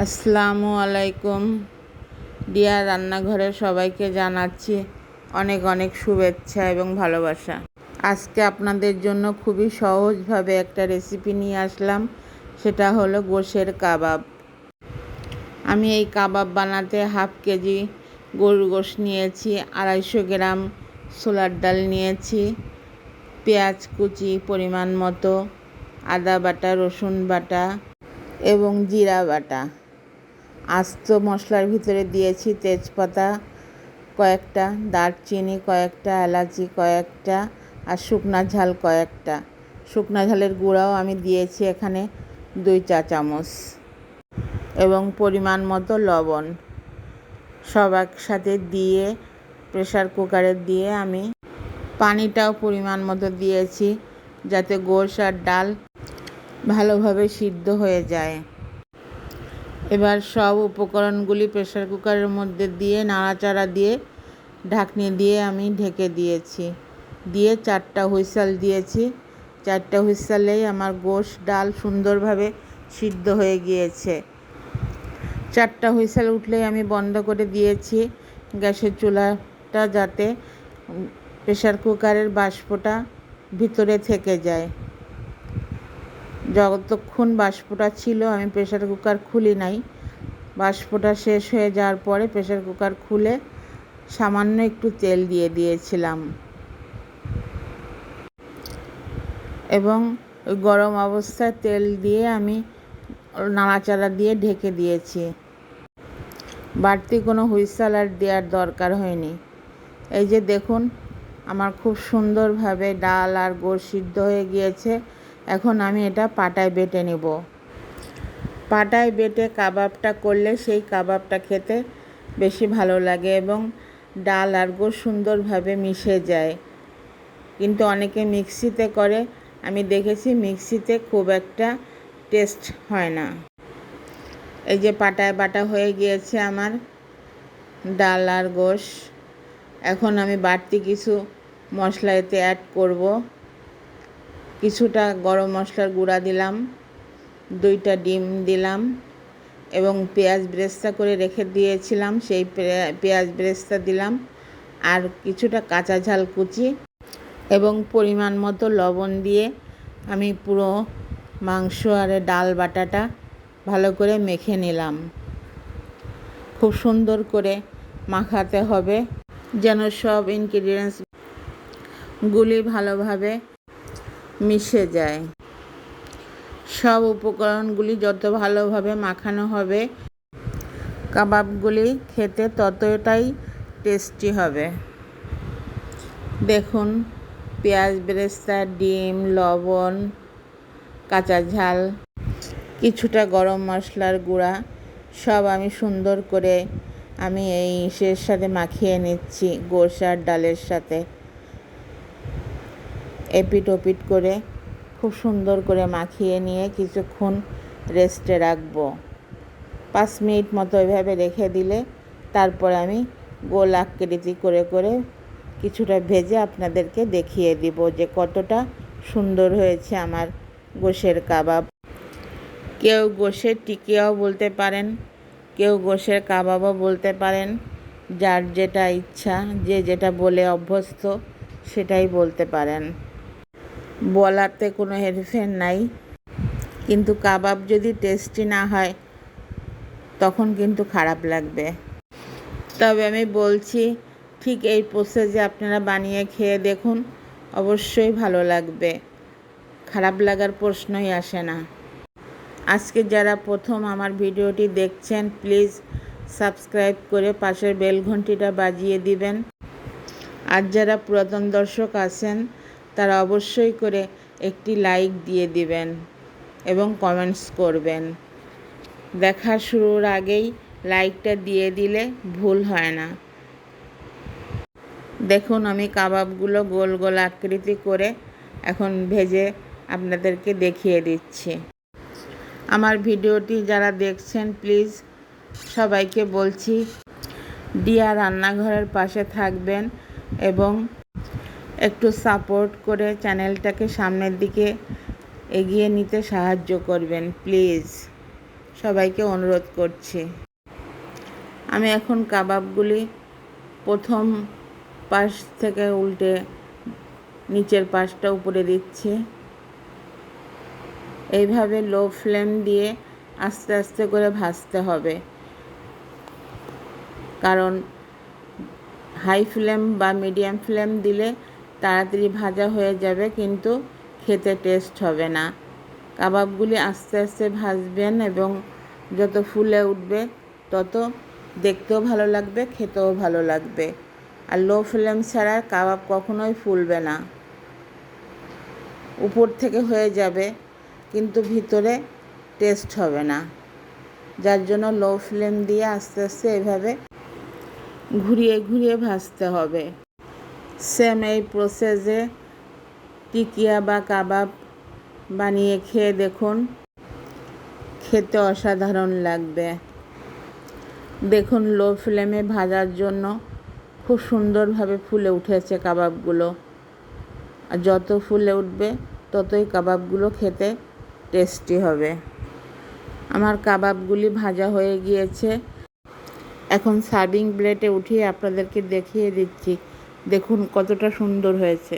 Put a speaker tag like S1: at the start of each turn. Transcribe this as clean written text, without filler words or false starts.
S1: আসসালামু আলাইকুম। ডিয়ার রান্নাঘরে সবাইকে জানাচ্ছি অনেক অনেক শুভেচ্ছা এবং ভালোবাসা। আজকে আপনাদের জন্য খুবই সহজভাবে একটা রেসিপি নিয়ে আসলাম, সেটা হলো গোশের কাবাব। আমি এই কাবাব বানাতে হাফ কেজি গরুর গোশ নিয়েছি, 250 গ্রাম ছোলার ডাল নিয়েছি, পেঁয়াজ কুচি পরিমাণ মতো, আদা বাটা, রসুন বাটা এবং জিরা বাটা। আস্ত মশলার ভিতরে দিয়েছি তেজপাতা কয়েকটা, দারচিনি কয়েকটা, এলাচি কয়েকটা আর শুকনা ঝাল কয়েকটা। শুকনা ঝালের গুঁড়াও আমি দিয়েছি এখানে 2 চা চামচ এবং পরিমাণ মতো লবণ। সব একসাথে দিয়ে প্রেসার কুকারে দিয়ে আমি পানিটাও পরিমাণ মতো দিয়েছি, যাতে গোশ আর ডাল ভালোভাবে সিদ্ধ হয়ে যায়। এবার সব উপকরণগুলি প্রেসার কুকারের মধ্যে দিয়ে নাড়াচাড়া দিয়ে ঢাকনি দিয়ে আমি ঢেকে দিয়েছি, দিয়ে 4টা হুইসেল দিয়েছি। 4টা হুইসেলেই আমার গোশ ডাল সুন্দরভাবে সিদ্ধ হয়ে গিয়েছে। 4টা হুইসেল উঠলেই আমি বন্ধ করে দিয়েছি গ্যাসের চুলাটা, যাতে প্রেসার কুকারের বাষ্পটা ভিতরে থেকে যায়। যতক্ষণ বাষ্পটা ছিল আমি প্রেসার কুকার খুলি নাই। বাষ্পটা শেষ হয়ে যাওয়ার পরে প্রেসার কুকার খুলে সামান্য একটু তেল দিয়ে দিয়েছিলাম এবং ওই গরম অবস্থায় তেল দিয়ে আমি নাড়াচাড়া দিয়ে ঢেকে দিয়েছি। বাড়তি কোনো হুইসেল আর দেওয়ার দরকার হয়নি। এই যে দেখুন, আমার খুব সুন্দরভাবে ডাল আর গোশ সিদ্ধ হয়ে গিয়েছে। এখন আমি এটা পাটায় বেটে নেব। পাটায় বেটে কাবাবটা করলে সেই কাবাবটা খেতে বেশি ভালো লাগে এবং ডাল আর গোশ সুন্দরভাবে মিশে যায়। কিন্তু অনেকে মিক্সিতে করে, আমি দেখেছি মিক্সিতে খুব একটা টেস্ট হয় না। এই যে পাটায় বাটা হয়ে গিয়েছে আমার ডাল আর গোশ। এখন আমি বাড়তি কিছু মশলা এতে অ্যাড করব। কিছুটা গরম মশলার গুঁড়া দিলাম, 2টা ডিম দিলাম এবং পেঁয়াজ বেরেস্তা করে রেখে দিয়েছিলাম সেই পেঁয়াজ বেরেস্তা দিলাম, আর কিছুটা কাঁচা ঝাল কুচি এবং পরিমাণ মতো লবণ দিয়ে আমি পুরো মাংস আর ডাল বাটাটা ভালো করে মেখে নিলাম। খুব সুন্দর করে মাখাতে হবে যেন সব ইনগ্রিডিয়েন্টসগুলি ভালোভাবে মিশে যায়। সব উপকরণগুলি যত ভালোভাবে মাখানো হবে কাবাবগুলি খেতে ততটাই টেস্টি হবে। দেখুন, পেঁয়াজ বেরেস্তা, ডিম, লবণ, কাঁচা ঝাল, কিছুটা গরম মশলার গুঁড়া সব আমি সুন্দর করে আমি এই ইসের সাথে মাখিয়ে নিচ্ছি, গোশ আর ডালের সাথে এপিট ওপিট করে খুব সুন্দর করে মাখিয়ে নিয়ে কিছুক্ষণ রেস্টে রাখবো। 5 মিনিট মতো এভাবে রেখে দিলে তারপর আমি গোল আকৃতি করে করে কিছুটা ভেজে আপনাদেরকে দেখিয়ে দিব যে কতটা সুন্দর হয়েছে আমার গোশের কাবাব। কেউ গোশের টিকিয়াও বলতে পারেন, কেউ গোশের কাবাবও বলতে পারেন, যার যেটা ইচ্ছা, যে যেটা বলে অভ্যস্ত সেটাই বলতে পারেন। বলাতে কোনো হেরফের নাই, কিন্তু কাবাব যদি টেস্টি না হয় তখন কিন্তু খারাপ লাগবে। তবে আমি বলছি, ঠিক এই প্রসেসে আপনারা বানিয়ে খেয়ে দেখুন, অবশ্যই ভালো লাগবে, খারাপ লাগার প্রশ্নই আসে না। আজকে যারা প্রথম আমার ভিডিওটি দেখছেন, প্লিজ সাবস্ক্রাইব করে পাশের বেল ঘন্টিটা বাজিয়ে দিবেন। আর যারা পুরাতন দর্শক আছেন তারা অবশ্যই করে একটি লাইক দিয়ে দিবেন এবং কমেন্টস করবেন। দেখা শুরুর আগেই লাইকটা দিয়ে দিলে ভুল হয় না। দেখুন, আমি কাবাবগুলো গোল গোল আকৃতি করে এখন ভেজে আপনাদেরকে দেখিয়ে দিচ্ছি। আমার ভিডিওটি যারা দেখছেন, প্লিজ সবাইকে বলছি ডিয়া রান্নাঘরের পাশে থাকবেন এবং একটু সাপোর্ট করে চ্যানেলটাকে সামনের দিকে এগিয়ে নিতে সাহায্য করবেন। প্লিজ সবাইকে অনুরোধ করছি। আমি এখন কাবাবগুলি প্রথম পাশ থেকে উল্টে নিচের পাশটা উপরে দিচ্ছি। এইভাবে লো ফ্লেম দিয়ে আস্তে আস্তে করে ভাজতে হবে, কারণ হাই ফ্লেম বা মিডিয়াম ফ্লেম দিলে তাড়াতাড়ি ভাজা হয়ে যাবে, কিন্তু খেতে টেস্ট হবে না। কাবাবগুলি আস্তে আস্তে ভাজবেন এবং যত ফুলে উঠবে তত দেখতেও ভালো লাগবে, খেতেও ভালো লাগবে। আর লো ফ্লেম ছাড়া কাবাব কখনোই ফুলবে না। উপর থেকে হয়ে যাবে কিন্তু ভিতরে টেস্ট হবে না, যার জন্য লো ফ্লেম দিয়ে আস্তে আস্তে এভাবে ঘুরিয়ে ঘুরিয়ে ভাজতে হবে। সেম এই প্রসেসে টিকিয়া বা কাবাব বানিয়ে খেয়ে দেখুন, খেতে অসাধারণ লাগবে। দেখুন লো ফ্লেমে ভাজার জন্য খুব সুন্দরভাবে ফুলে উঠেছে কাবাবগুলো। আর যত ফুলে উঠবে ততই কাবাবগুলো খেতে টেস্টি হবে। আমার কাবাবগুলি ভাজা হয়ে গিয়েছে। এখন সার্ভিং প্লেটে উঠিয়ে আপনাদেরকে দেখিয়ে দিচ্ছি। দেখুন কতটা সুন্দর হয়েছে।